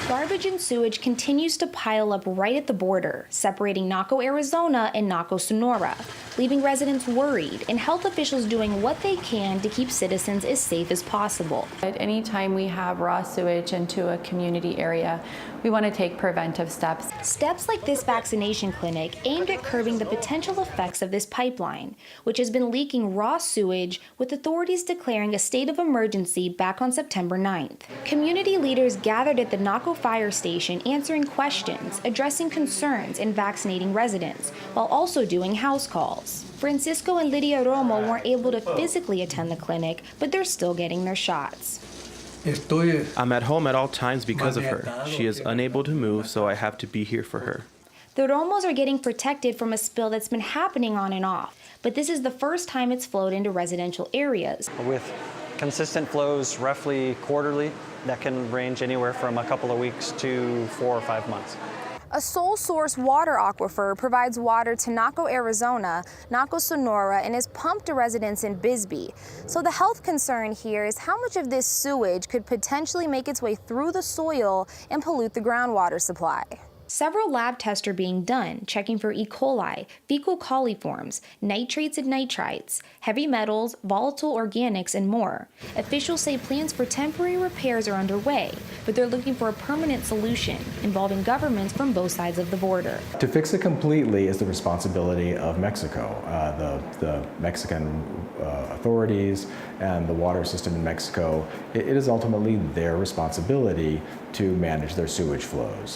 Garbage and sewage continues to pile up right at the border, separating Naco, Arizona and Naco, Sonora, leaving residents worried and health officials doing what they can to keep citizens as safe as possible. At any time we have raw sewage into a community area, we want to take preventive steps. Steps like this vaccination clinic aimed at curbing the potential effects of this pipeline, which has been leaking raw sewage, with authorities declaring a state of emergency back on September 9th. Community leaders gathered at the Naco fire station answering questions, addressing concerns, and vaccinating residents, while also doing house calls. Francisco and Lydia Romo weren't able to physically attend the clinic, but they're still getting their shots. I'm at home at all times because of her. She is unable to move, so I have to be here for her. The Romos are getting protected from a spill that's been happening on and off, but this is the first time it's flowed into residential areas. With consistent flows roughly quarterly, that can range anywhere from a couple of weeks to 4 or 5 months. A sole source water aquifer provides water to Naco, Arizona, Naco, Sonora, and is pumped to residents in Bisbee. So the health concern here is how much of this sewage could potentially make its way through the soil and pollute the groundwater supply. Several lab tests are being done, checking for E. coli, fecal coliforms, nitrates and nitrites, heavy metals, volatile organics, and more. Officials say plans for temporary repairs are underway, but they're looking for a permanent solution involving governments from both sides of the border. To fix it completely is the responsibility of Mexico. The Mexican authorities and the water system in Mexico, it is ultimately their responsibility to manage their sewage flows.